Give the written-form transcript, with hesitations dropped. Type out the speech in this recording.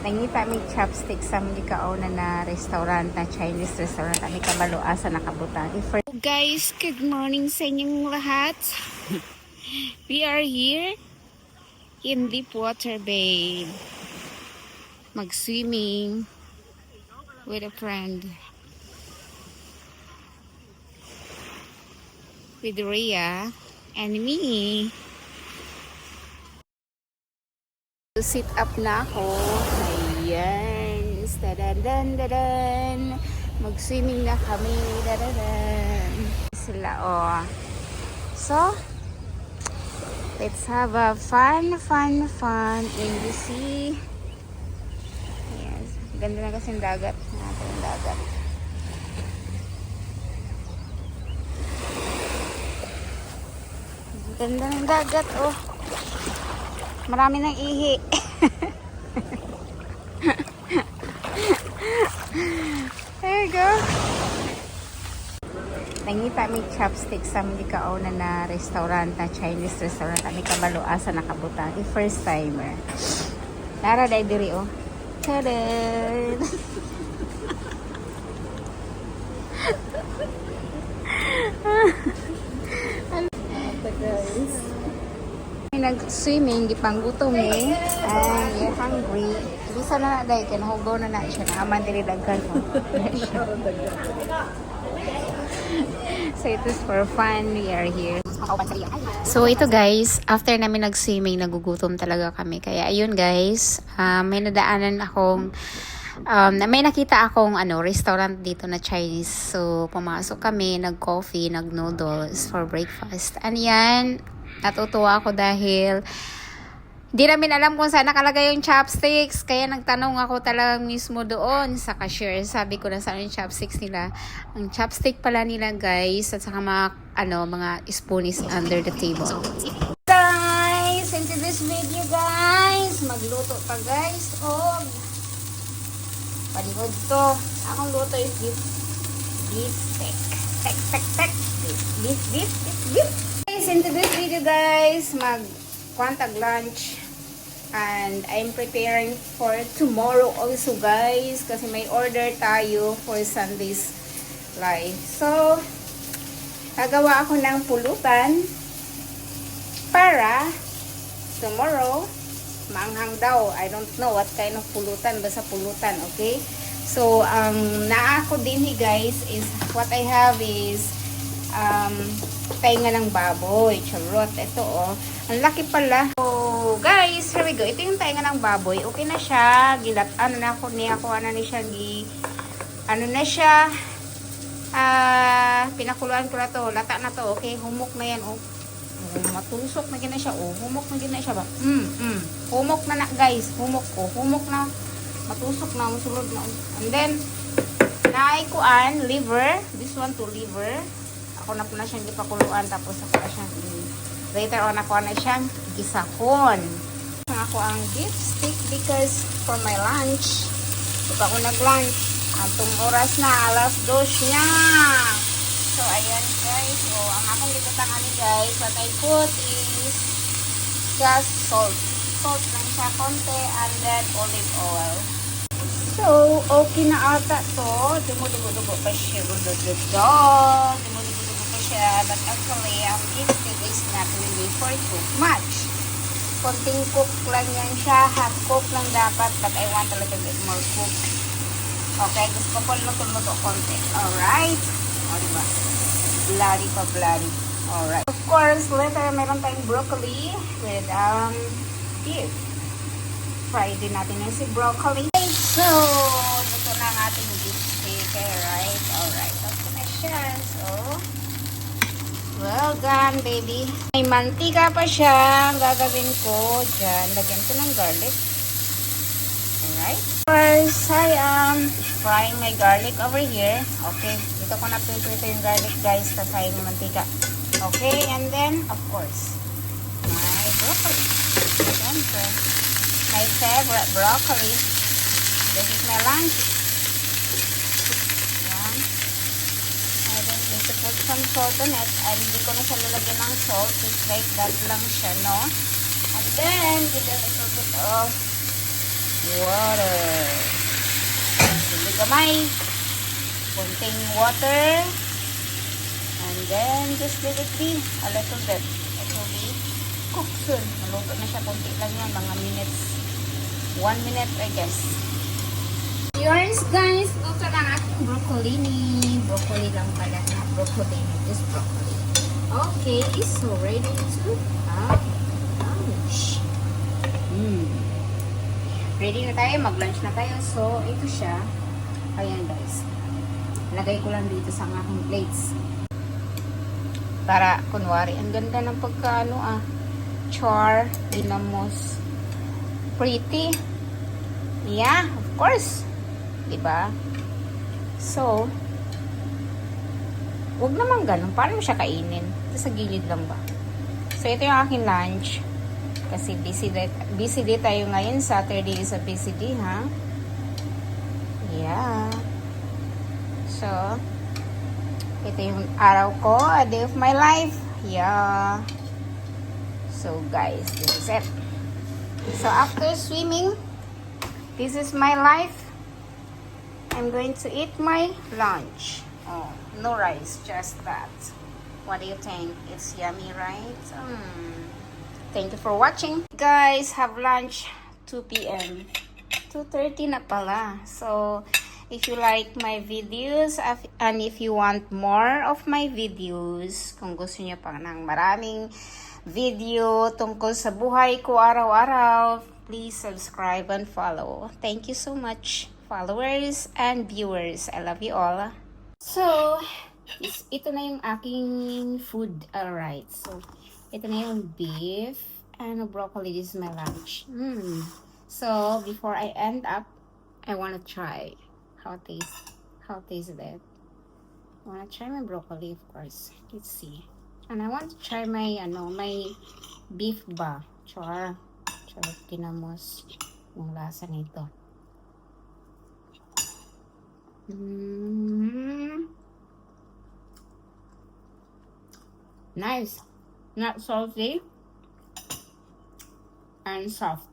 Nangita may chopstick sa mga kauna na restaurant, na Chinese restaurant. Kami kabalo asa nakabutang. Guys, good morning sa inyong lahat. We are here in Deepwater Bay. Mag-swimming with a friend. With Rhea and me. Sit up na ako. Ayan. Dadan. Mag-swimming na kami. Dadan. Sila, oh. So, let's have a fun in the sea. Yes. Ganda na kasi yung dagat. Natin yung dagat. Ganda ng dagat, oh. Marami nang ihi. There you go. Nangita may chopstick sa mga kauna na restaurant, na Chinese restaurant. Kami kabalo asa nakabutang. First timer. Nara day diri, oh. Tadaan! Guys, nag-swimming, gipanggutom eh. And you're hungry. Bisa na na dahil, kanahugaw na siya. Naaman dilidagan mo. So it is for fun. We are here. So ito guys, after namin nag-swimming, nagugutom talaga kami. Kaya ayun guys, may nadaanan akong may nakita akong restaurant dito na Chinese. So pumasok kami, nag-coffee, nag-noodles for breakfast. And yan, natutuwa ako dahil di namin alam kung saan nakalagay yung chopsticks. Kaya nagtanong ako talagang mismo doon sa cashier. Sabi ko na saan yung chopsticks nila. Ang chopstick pala nila guys, at saka mga spoon is under the table. Guys, into this video guys, magluto pa guys. Oh, paligod to. Akong luto is beef steak. Tek. Beef. Into this video guys, mag-quantag lunch, and I'm preparing for tomorrow also guys, kasi may order tayo for Sunday's live. So gagawa ako ng pulutan para tomorrow maanghang daw. I don't know what kind of pulutan, basta pulutan, okay? So naa ko din guys is what I have is tainga ng baboy. Charot. Ito oh. Ang laki pala. So guys, here we go. Ito yung tainga ng baboy. Okay na siya. Pinakuluan ko na to. Lata na to. Okay. Humok na yan oh. Matusok na gina siya oh. Humok na gina siya ba? Humok na guys. Humok oh. Humok na. Matusok na. Musulod na. And then naikuan, liver. This one to liver. Ako na po na siyang ipakuluan, tapos ako na siyang later on ako na siyang gisakon. Ako ang beef steak because for my lunch, ito ako nag-lunch. Antong oras na, 2:00 na. So ayan guys, ang akong libutan guys, what I put is just salt lang siya konti, and then olive oil. So okay na ata to. Dumudugo pa siya. But actually, ang beef steak is not really for cook much. Konting cook lang yan siya. Half cook lang dapat, but I want a little bit more cook. Okay, gusto ko po luto konti. Alright? O, diba? Bloody. Alright. Of course, later, meron tayong broccoli with beef. Fry din natin yung si broccoli. So, ito na ang ating beef steak. Right? Alright. Okay na siya. So, well done, baby. May mantika pa siya. Ang gagawin ko dyan. Lagyan ko ng garlic. Alright. First, I am frying my garlic over here. Okay. Dito ko na pinprito yung garlic, guys. Kasayin yung mantika. Okay. And then, of course, my broccoli. Siyempre, my favorite broccoli. This is my lunch. To put some salt on it, and hindi ko na siya lalagyan ng salt, just like that lang siya, no? And then with a little bit of water. kamay. Konting water. And then, just let it be a little bit. It will be cooked soon. Maluto na siya. Kunti lang yan. Mga minutes. 1 minute, I guess. Yours, guys. Luto na ang aking broccoli. Broccoli lang pala. Not broccoli. Just broccoli. Okay. So, ready to lunch. Ready na tayo. Mag-lunch na tayo. So, ito siya. Ayan, guys. Lagay ko lang dito sa aking plates. Para, kunwari, ang ganda ng pagkaano char, ginamos. Pretty. Yeah, of course. Diba? So, wag naman ganun. Paano mo siya kainin? Ito sa gilid lang ba? So, ito yung aking lunch. Kasi busy day tayo ngayon. Saturday is a busy day, ha? Yeah. So, ito yung araw ko, a day of my life. Yeah. So, guys, this is it. So, after swimming, this is my life. I'm going to eat my lunch. Oh, no rice, just that. What do you think? It's yummy, right? Thank you for watching. Guys, have lunch 2 p.m. 2:30 na pala. So, if you like my videos and if you want more of my videos, kung gusto niyo pa ng maraming video tungkol sa buhay ko araw-araw, please subscribe and follow. Thank you so much, followers and viewers. I love you all. So, ito na yung aking food. Alright. So, ito na yung beef and broccoli. This is my lunch. So, before I end up, I want to try how tastes it. I want to try my broccoli, of course. Let's see. And I want to try my beef ba. Char kinamos yung lasa nito. Nice. Not salty and soft.